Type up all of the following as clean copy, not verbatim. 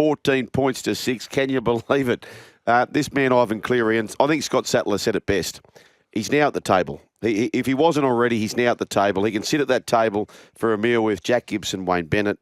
14 points to 6. Can you believe it? This man, Ivan Cleary, and I think Scott Sattler said it best. He's now at the table. If he wasn't already, he's now at the table. He can sit at that table for a meal with Jack Gibson, Wayne Bennett,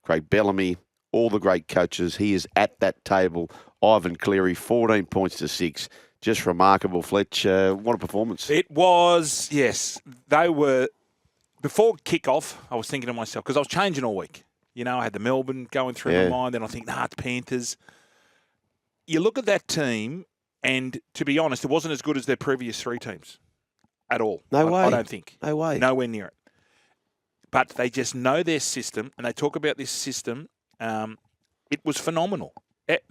Craig Bellamy, all the great coaches. He is at that table. Ivan Cleary, 14 points to 6. Just remarkable, Fletch. What a performance. It was, yes. They were, before kick-off, I was thinking to myself, because I was changing all week. You know, I had the Melbourne going through my mind, then I think, it's Panthers. You look at that team, and to be honest, it wasn't as good as their previous 3 teams at all. No way. I don't think. No way. Nowhere near it. But they just know their system, and they talk about this system. It was phenomenal.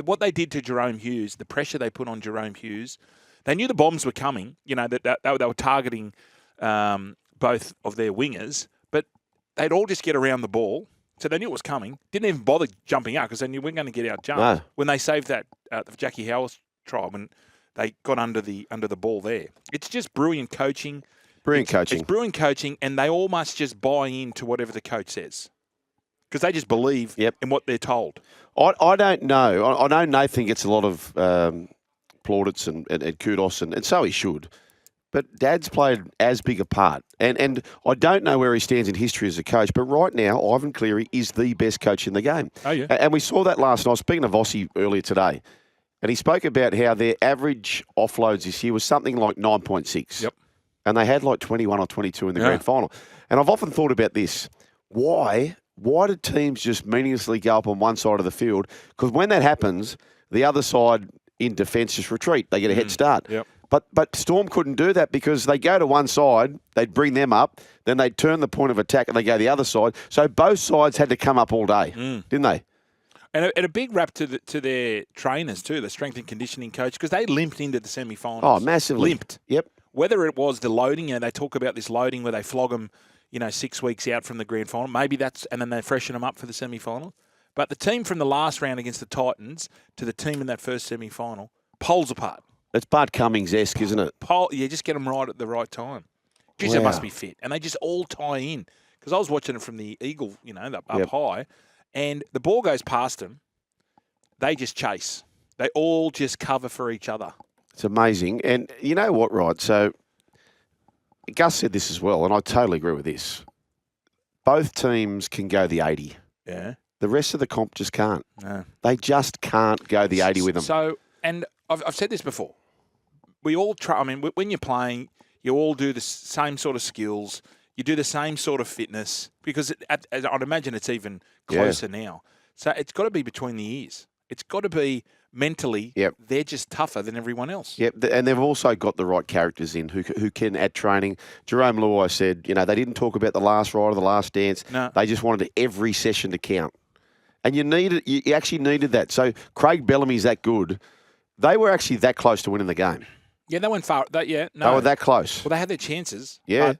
What they did to Jerome Hughes, the pressure they put on Jerome Hughes, they knew the bombs were coming, you know, that they were targeting both of their wingers, but they'd all just get around the ball. So they knew it was coming. Didn't even bother jumping out because they knew we weren't going to get out-jumped. No. When they saved that Jackie Howell's try, when they got under the ball there. It's just brilliant coaching. It's brilliant coaching, and they all must just buy into whatever the coach says. Because they just believe in what they're told. I don't know. I know Nathan gets a lot of plaudits and kudos, and so he should. But Dad's played as big a part. And I don't know where he stands in history as a coach, but right now, Ivan Cleary is the best coach in the game. Oh, yeah. And we saw that last night, speaking of Aussie earlier today. And he spoke about how their average offloads this year was something like 9.6. Yep. And they had like 21 or 22 in the grand final. And I've often thought about this. Why do teams just meaninglessly go up on one side of the field? Because when that happens, the other side in defence just retreat. They get a head start. Yep. But Storm couldn't do that because they go to one side, they'd bring them up, then they'd turn the point of attack and they go the other side. So both sides had to come up all day, didn't they? And a big rap to their trainers too, the strength and conditioning coach, because they limped into the semi-finals. Oh, massively. Limped. Yep. Whether it was the loading, they talk about this loading where they flog them, 6 weeks out from the grand final. Maybe and then they freshen them up for the semi-final. But the team from the last round against the Titans to the team in that first semi-final, poles apart. It's Bart Cummings-esque, isn't it? Just get them right at the right time. Geez, they must be fit. And they just all tie in. Because I was watching it from the Eagle, up high, and the ball goes past them. They just chase. They all just cover for each other. It's amazing. And you know what, right? So Gus said this as well, and I totally agree with this. Both teams can go the 80. Yeah. The rest of the comp just can't. No. They just can't go the 80 with them. So, and I've said this before. We all try. I mean, when you're playing, you all do the same sort of skills. You do the same sort of fitness because I'd imagine it's even closer now. So it's got to be between the ears. It's got to be mentally. Yep. They're just tougher than everyone else. Yep, and they've also got the right characters in who can at training. Jerome Luai said, they didn't talk about the last ride or the last dance. No. They just wanted every session to count. And you actually needed that. So Craig Bellamy's that good. They were actually that close to winning the game. Yeah, they went far. They were that close. Well, they had their chances. Yeah.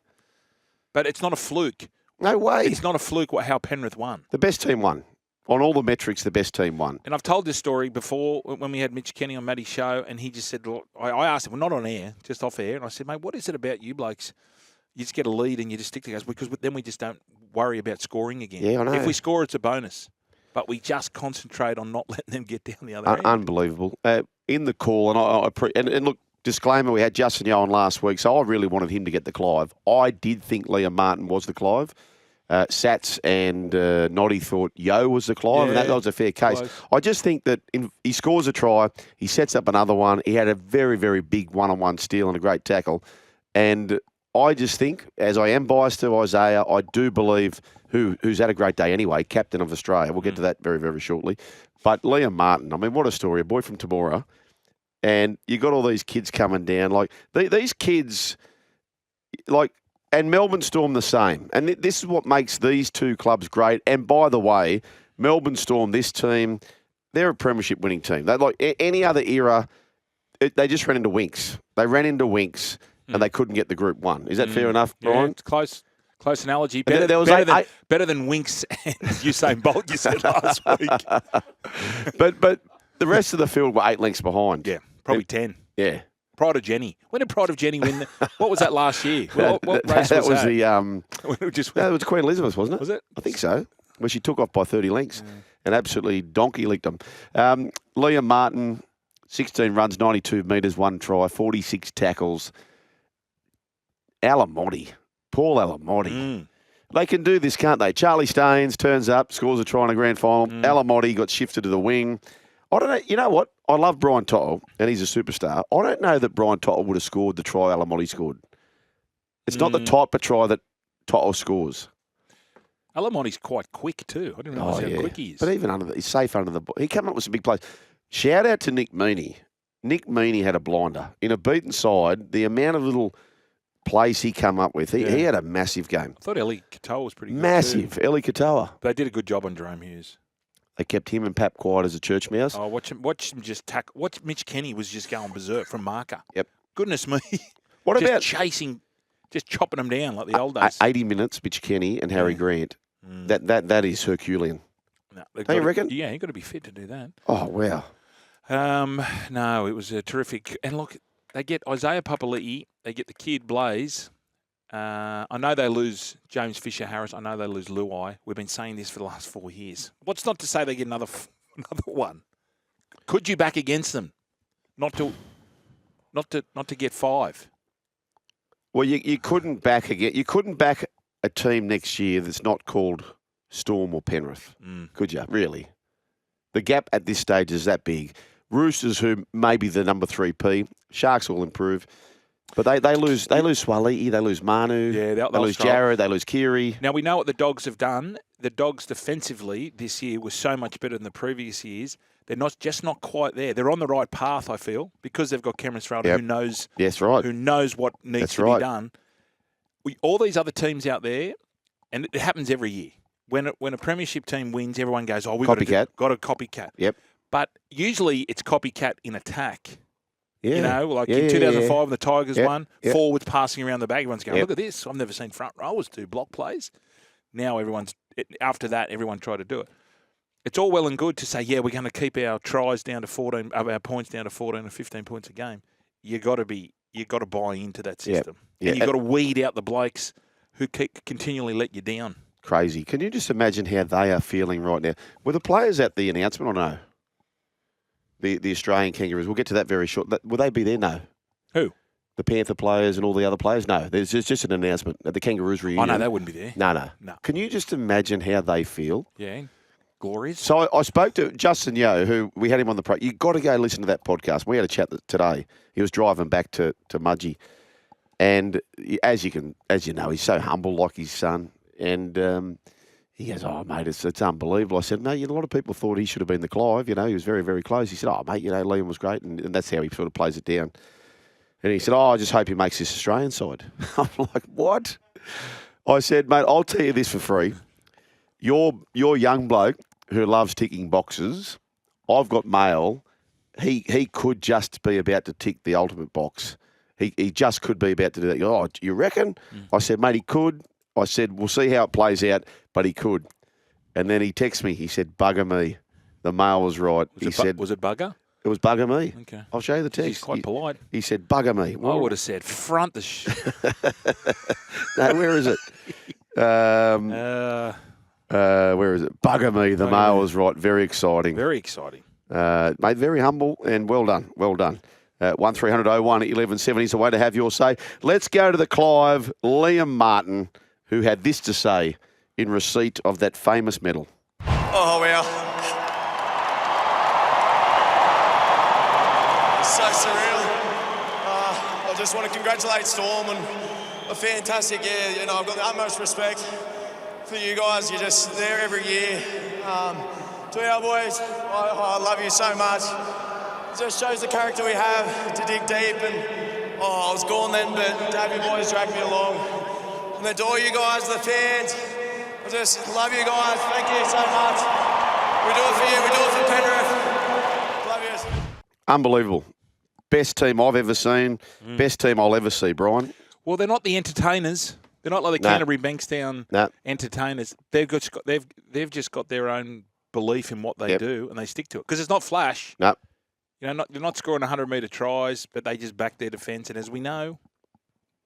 But it's not a fluke. No way. It's not a fluke how Penrith won. The best team won. On all the metrics, the best team won. And I've told this story before when we had Mitch Kenny on Matty's show, and he just said, look, I asked him, well, not on air, just off air, and I said, mate, what is it about you blokes? You just get a lead and you just stick to guys because then we just don't worry about scoring again. Yeah, I know. If we score, it's a bonus. But we just concentrate on not letting them get down the other end. Unbelievable. In the call, and look, disclaimer, we had Justin Yeo on last week, so I really wanted him to get the Clive. I did think Liam Martin was the Clive. Sats and Noddy thought Yo was the Clive, and that was a fair case. Close. I just think that he scores a try, he sets up another one, he had a very, very big one-on-one steal and a great tackle. And I just think, as I am biased to Isaiah, I do believe who's had a great day anyway, captain of Australia. We'll get to that very, very shortly. But Liam Martin, I mean, what a story. A boy from Temora. And you got all these kids coming down. Like, these kids, and Melbourne Storm the same. And this is what makes these two clubs great. And by the way, Melbourne Storm, this team, they're a premiership winning team. They like any other era, they just ran into Winks. They ran into Winks and they couldn't get the Group 1. Is that fair enough, Brian? Yeah, it's close analogy. Better than Winks and Usain Bolt, you said last week. But the rest of the field were 8 lengths behind. Yeah, probably 10. Yeah. Pride of Jenny. When did Pride of Jenny win? What was that last year? What race that was that? That was Queen Elizabeth, wasn't it? Was it? I think so. Where she took off by 30 lengths. and absolutely donkey-licked them. Liam Martin, 16 runs, 92 metres, 1 try, 46 tackles. Alamoti. Paul Alamoti. They can do this, can't they? Charlie Staines turns up, scores a try in a grand final. Alamoti got shifted to the wing. I don't know. You know what? I love Brian Tottle, and he's a superstar. I don't know that Brian Tottle would have scored the try Alamoti scored. It's not the type of try that Tottle scores. Alamoti's quite quick too. I didn't realise how quick he is. But even he's safe under the ball. He came up with some big plays. Shout out to Nick Meaney. Nick Meaney had a blinder. In a beaten side, the amount of little plays he came up with, he had a massive game. I thought Eli Katoa was pretty good Massive. Eli Katoa. They did a good job on Jerome Hughes. They kept him and Pap quiet as a church mouse. Oh, watch him just tackle. Watch Mitch Kenny was just going berserk from marker. Yep. Goodness me. What just about chasing, just chopping them down like the old days? 80 minutes, Mitch Kenny and Harry Grant. That is Herculean. No, Don't you reckon? Yeah, you've got to be fit to do that. Oh, wow. No, it was a terrific. And look, they get Isaiah Papali'i. They get the kid Blaze. I know they lose James Fisher-Harris. I know they lose Luai. We've been saying this for the last 4 years. What's not to say they get another one? Could you back against them? Not to get 5. Well, you couldn't back again. You couldn't back a team next year that's not called Storm or Penrith, could you? Really, the gap at this stage is that big. Roosters, who may be the number 3P, Sharks will improve. But they lose Swali'i, they lose Manu, they lose Jared, they lose Keary. Now, we know what the Dogs have done. The Dogs defensively this year was so much better than the previous years. They're not quite there. They're on the right path, I feel, because they've got Cameron Strada, who knows who knows what needs to be done. All these other teams out there, and it happens every year. When a premiership team wins, everyone goes, "Oh, we've got a copycat." Yep. But usually it's copycat in attack. Yeah. You know, like in 2005 when the Tigers won, forwards passing around the back. Everyone's going, look at this. I've never seen front rowers do block plays. Now after that, everyone tried to do it. It's all well and good to say, we're going to keep our tries down to 14, our points down to 14 or 15 points a game. You got to buy into that system. Yeah. And you got to weed out the blokes who continually let you down. Crazy. Can you just imagine how they are feeling right now? Were the players at the announcement or no? The Australian Kangaroos. We'll get to that very short. Will they be there? No. Who? The Panther players and all the other players? No. There's just an announcement at the Kangaroos reunion. Oh, no, they wouldn't be there. No. Can you just imagine how they feel? Yeah. Glorious. So I spoke to Justin Yeo, who we had him on the pro. You've got to go listen to that podcast. We had a chat today. He was driving back to Mudgee. And as you know, he's so humble like his son. And he goes, "Oh, mate, it's unbelievable." I said, "No, a lot of people thought he should have been the Clive. He was very, very close." He said, "Oh, mate, Liam was great." And that's how he sort of plays it down. And he said, "Oh, I just hope he makes this Australian side." I'm like, "What?" I said, "Mate, I'll tell you this for free. Your young bloke who loves ticking boxes, I've got mail. He could just be about to tick the ultimate box. He just could be about to do that." "Oh, you reckon?" I said, "Mate, he could." I said, "We'll see how it plays out, but he could." And then he texted me. He said, "Bugger me. The mail was right." Was it bugger? It was bugger me. Okay. I'll show you the text. He's quite polite. He said, "Bugger me." I would have said, "Front the No, where is it? Where is it? Bugger me. The mail was right. Very exciting. Very exciting. Mate, very humble and well done. Well done. 1300 01 1170 is the way to have your say. Let's go to the Clive. Liam Martin, who had this to say in receipt of that famous medal. Oh, wow. It's so surreal. I just want to congratulate Storm on a fantastic year. I've got the utmost respect for you guys. You're just there every year. To our boys, I love you so much. It just shows the character we have to dig deep. And I was gone then, but to have you boys drag me along. And then to all you guys, the fans, I just love you guys. Thank you so much. We do it for you. We do it for Penrith. Love you. Unbelievable. Best team I've ever seen. Best team I'll ever see, Brian. Well, they're not the entertainers. They're not like the Canterbury Bankstown entertainers. They've just got their own belief in what they do, and they stick to it. Because it's not flash. No. They're not scoring 100-metre tries, but they just back their defence. And as we know,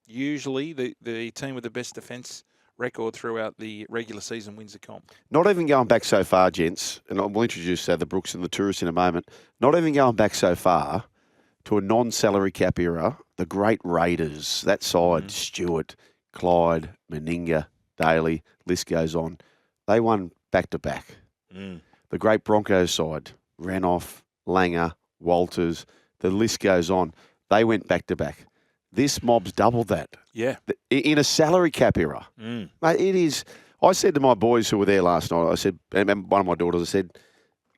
usually the team with the best defence record throughout the regular season wins the comp. Not even going back so far, gents, and we'll introduce the Brooks and the Tourists in a moment. Not even going back so far to a non-salary cap era, the great Raiders, that side, Stewart, Clyde, Meninga, Daly, list goes on. They won back-to-back. The great Broncos side, Ranoff, Langer, Walters, the list goes on. They went back-to-back. This mob's doubled that. Yeah. In a salary cap era. Mate, it is. I said to my boys who were there last night, I said, and one of my daughters, I said,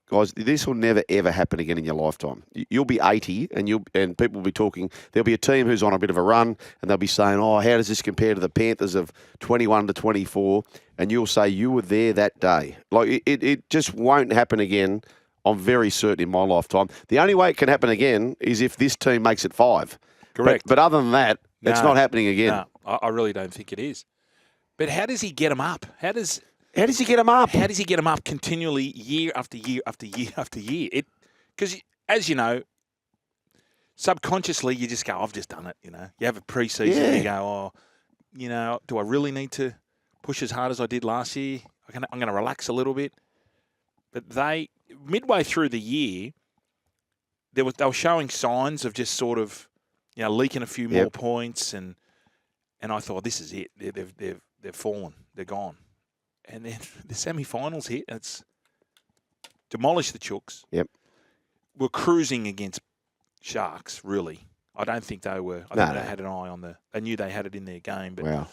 guys, this will never, ever happen again in your lifetime. You'll be 80 and people will be talking. There'll be a team who's on a bit of a run and they'll be saying, oh, how does this compare to the Panthers of 21 to 24? And you'll say you were there that day. Like, it just won't happen again. I'm very certain in my lifetime. The only way it can happen again is if this team makes it 5. Correct. But other than that, it's not happening again. No, I really don't think it is. But how does he get them up? How does he get them up? How does he get them up continually, year after year after year after year? Because, as you know, subconsciously you just go, I've just done it. You have a pre-season and you go, do I really need to push as hard as I did last year? I'm going to relax a little bit. But midway through the year, they were showing signs of just sort of, leaking a few more points, and I thought, this is it. They've fallen. They're gone. And then the semi-finals hit, and it's demolished the Chooks. Yep. We're cruising against Sharks, really. I don't think they were. I think they had an eye on they knew they had it in their game. But, wow.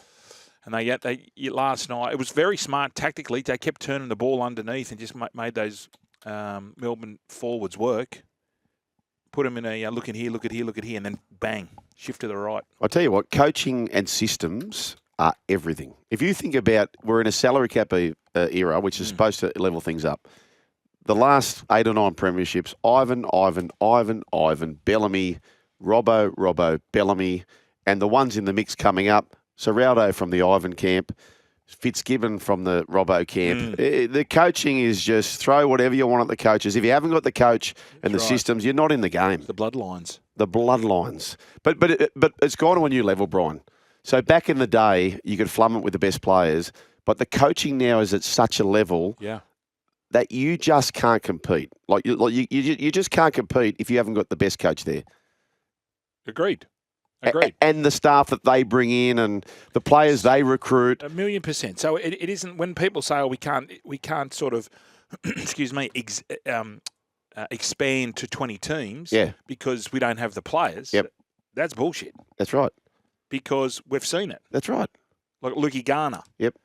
And last night, it was very smart tactically. They kept turning the ball underneath and just made those Melbourne forwards work. Put them in a look at here, and then bang, shift to the right. I'll tell you what, coaching and systems are everything. If you think about, we're in a salary cap era, which is supposed to level things up. The last 8 or 9 premierships, Ivan, Bellamy, Robbo, Bellamy, and the ones in the mix coming up, Serraldo from the Ivan camp, Fitzgibbon from the Robbo camp. The coaching is just throw whatever you want at the coaches. If you haven't got the coach and the systems, you're not in the game. The bloodlines. But it's gone to a new level, Brian. So back in the day, you could flum it with the best players, but the coaching now is at such a level that you just can't compete. You just can't compete if you haven't got the best coach there. Agreed. And the staff that they bring in and the players they recruit. 1,000,000%. So it isn't when people say, we can't sort of, excuse me, expand to 20 teams because we don't have the players. Yep. That's bullshit. That's right. Because we've seen it. That's right. Like Lukey Garner. Yep.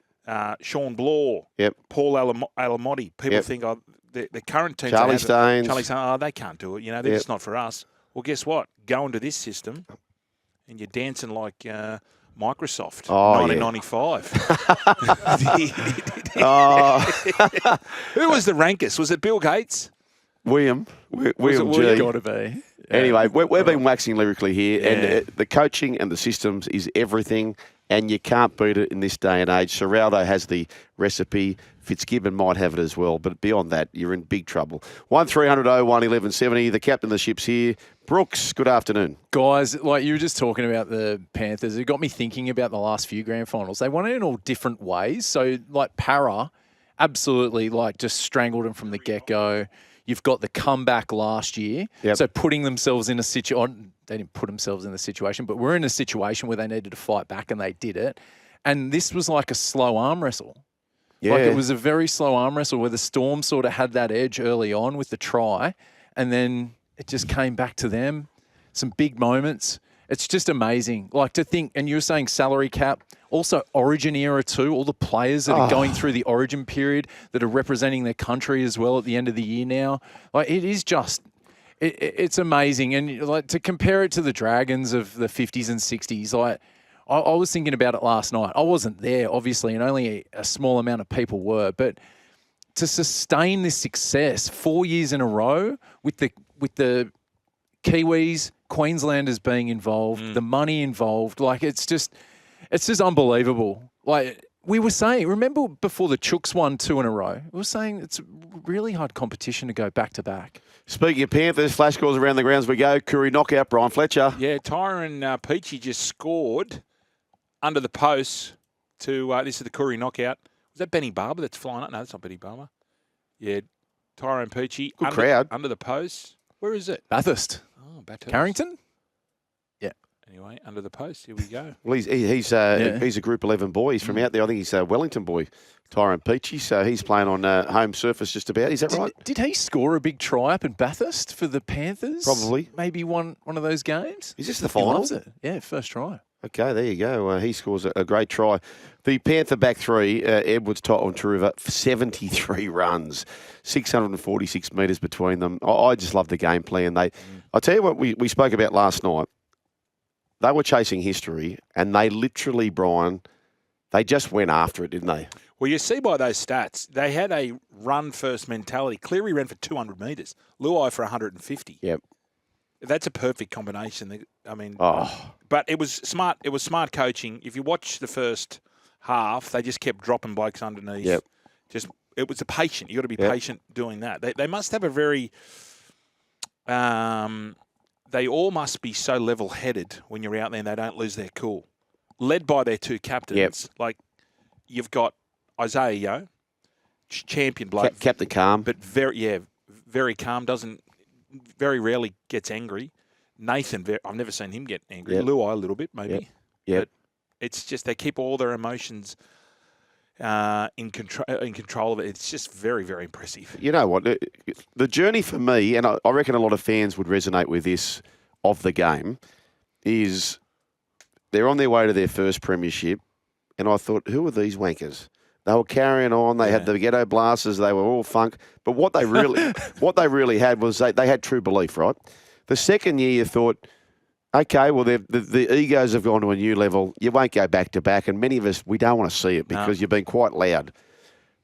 Sean Bloor. Yep. Paul Alamoti. People think, the current teams. Charlie Staines. They can't do it. They're just not for us. Well, guess what? Go into this system and you're dancing like Microsoft, 1995. Who was the rankest? Was it Bill Gates? William G. Got to be. Yeah. Anyway, we've been waxing lyrically here, and the coaching and the systems is everything, and you can't beat it in this day and age. Serraldo has the recipe. Fitzgibbon might have it as well, but beyond that, you're in big trouble. 1300 01 1170. The captain of the ship's here. Brooks, good afternoon. Guys, like you were just talking about the Panthers, it got me thinking about the last few grand finals. They won it in all different ways. So, like Para, absolutely, just strangled them from the get-go. You've got the comeback last year. Yep. So putting themselves in a situation, they didn't put themselves in the situation, but we're in a situation where they needed to fight back and they did it. And this was like a slow arm wrestle. Yeah. It was a very slow arm wrestle where the Storm sort of had that edge early on with the try, and then it just came back to them. Some big moments. It's just amazing. To think, and you were saying salary cap, also Origin era too, all the players that are going through the Origin period that are representing their country as well at the end of the year now. It is just, it's amazing. And to compare it to the Dragons of the 50s and 60s, I was thinking about it last night. I wasn't there, obviously, and only a small amount of people were. But to sustain this success 4 years in a row with the Kiwis, Queenslanders being involved, the money involved, it's just unbelievable. We were saying, remember before the Chooks won 2 in a row, we were saying it's really hard competition to go back to back. Speaking of Panthers, flash calls around the grounds we go. Cleary knockout, Brian Fletcher. Yeah, Tyron Peachy just scored under the posts to this is the Cleary knockout. Was that Benny Barber that's flying up? No, that's not Benny Barber. Yeah, Tyrone Peachy. Good crowd. Under the post. Where is it? Bathurst. Oh, Bathurst. Carrington? Yeah. Anyway, under the post. Here we go. Well, he's a Group 11 boy. He's from out there. I think he's a Wellington boy, Tyrone Peachy. So he's playing on home surface just about. Is that right? Did he score a big try up in Bathurst for the Panthers? Probably. Maybe one of those games? Is this the He final? loves it. Yeah, first try. Okay, there you go. He scores a great try. The Panther back three, Edwards, Totten, Taruva, 73 runs, 646 metres between them. I just love the game plan. I'll tell you what we spoke about last night. They were chasing history, and they literally, Brian, they just went after it, didn't they? Well, you see by those stats, they had a run-first mentality. Cleary ran for 200 metres. Luai for 150. Yep. That's a perfect combination. I mean, but it was smart. It was smart coaching. If you watch the first half, they just kept dropping blokes underneath. Yep. It was a patient. You got to be patient doing that. They must have a very. They all must be so level-headed when you're out there and they don't lose their cool. Led by their two captains. Yep. Like you've got Isaiah Yeo, champion bloke, Captain Calm, but very calm. Very rarely gets angry. Nathan, I've never seen him get angry. Yep. Luai a little bit, maybe. Yep. But it's just they keep all their emotions in control of it. It's just very, very impressive. You know what? The journey for me, and I reckon a lot of fans would resonate with this of the game, is they're on their way to their first premiership, and I thought, who are these wankers? They were carrying on. They had the ghetto blasters. They were all funk. But what they really had was they had true belief, right? The second year, you thought, okay, well, the egos have gone to a new level. You won't go back to back, and many of us, we don't want to see it because you've been quite loud.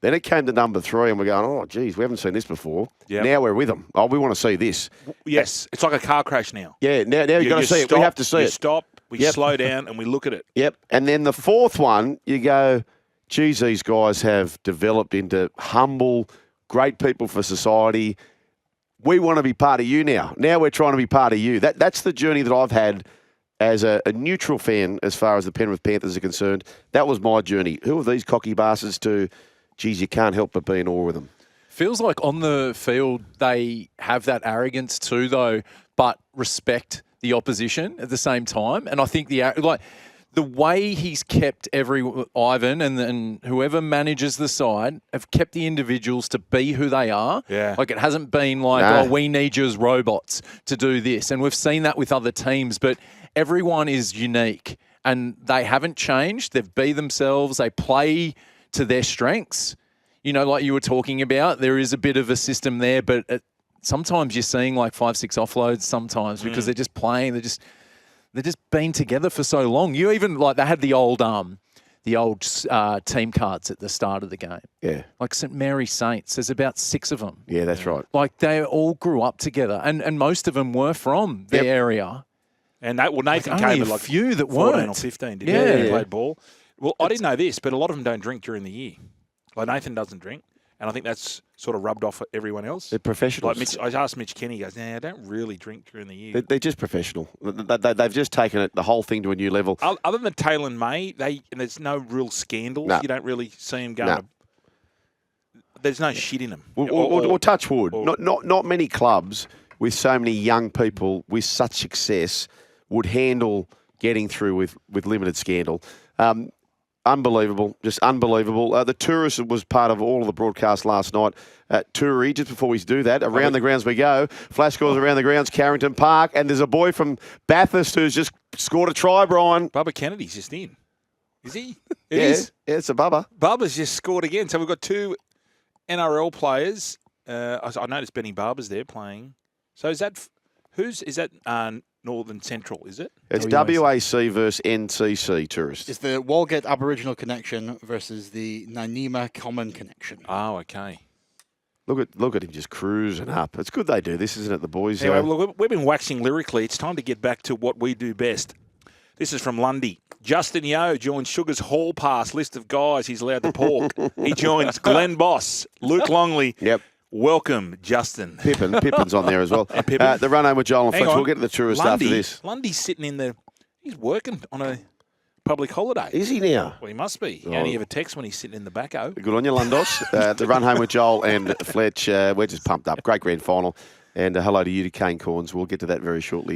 Then it came to number 3, and we're going, oh, geez, we haven't seen this before. Yep. Now we're with them. Oh, we want to see this. Yes, it's like a car crash now. Yeah, now you've got to see it. We have to see it. We stop, we slow down, and we look at it. Yep. And then the fourth one, you go, geez, these guys have developed into humble, great people for society. We want to be part of you now. Now we're trying to be part of you. That's the journey that I've had as a neutral fan as far as the Penrith Panthers are concerned. That was my journey. Who are these cocky bastards to, geez, you can't help but be in awe with them. Feels like on the field they have that arrogance too, though, but respect the opposition at the same time. And I think the way he's kept Ivan and whoever manages the side have kept the individuals to be who they are. Yeah. Like it hasn't been like, we need you as robots to do this. And we've seen that with other teams, but everyone is unique and they haven't changed. They've be themselves. They play to their strengths. You know, like you were talking about, there is a bit of a system there, but sometimes you're seeing like 5-6 offloads sometimes because they're just playing. They're just been together for so long. You even they had the old team cards at the start of the game. Yeah, like St Mary Saints. There's about 6 of them. Yeah, that's right. Like they all grew up together, and most of them were from the area. And Nathan like came only at a few that 14 weren't. or 15. Didn't he? Played ball. Well, I didn't know this, but a lot of them don't drink during the year. Like Nathan doesn't drink. And I think that's sort of rubbed off at everyone else. They're professionals. Like I asked Mitch Kenny, he goes, I don't really drink during the year. They're just professional. They've just taken the whole thing to a new level. Other than Taylor and May, there's no real scandals. No. You don't really see them going. There's no shit in them. Or touch wood. Not many clubs with so many young people with such success would handle getting through with limited scandal. Unbelievable, just unbelievable. The Tourist was part of all of the broadcast last night. Touri, just before we do that, around the grounds we go. Flash scores around the grounds, Carrington Park, and there's a boy from Bathurst who's just scored a try, Brian. Bubba Kennedy's just in. Is he? It is. Yeah, it's a Bubba. Bubba's just scored again. So we've got 2 NRL players. I noticed Benny Barber's there playing. So is that Northern Central, is it? It's WAC versus NCC Tourist. It's the Walgett Aboriginal connection versus the Nanima Common connection. Oh, okay. Look at him just cruising up. It's good they do this, isn't it, the boys? Anyway, look, we've been waxing lyrically. It's time to get back to what we do best. This is from Lundy. Justin Yeo joins Sugar's Hall Pass list of guys he's allowed to pork. He joins Glenn Boss, Luke Longley. Yep. Welcome, Justin. Pippin's on there as well. The run home with Joel and Fletch. We'll get to the Tourist after this. Lundy's sitting in he's working on a public holiday. Is he now? Well, he must be. He only ever texts when he's sitting in the back-o. Good on you, Lundos. The run home with Joel and Fletch. We're just pumped up. Great grand final. And hello to you to Kane Corns. We'll get to that very shortly.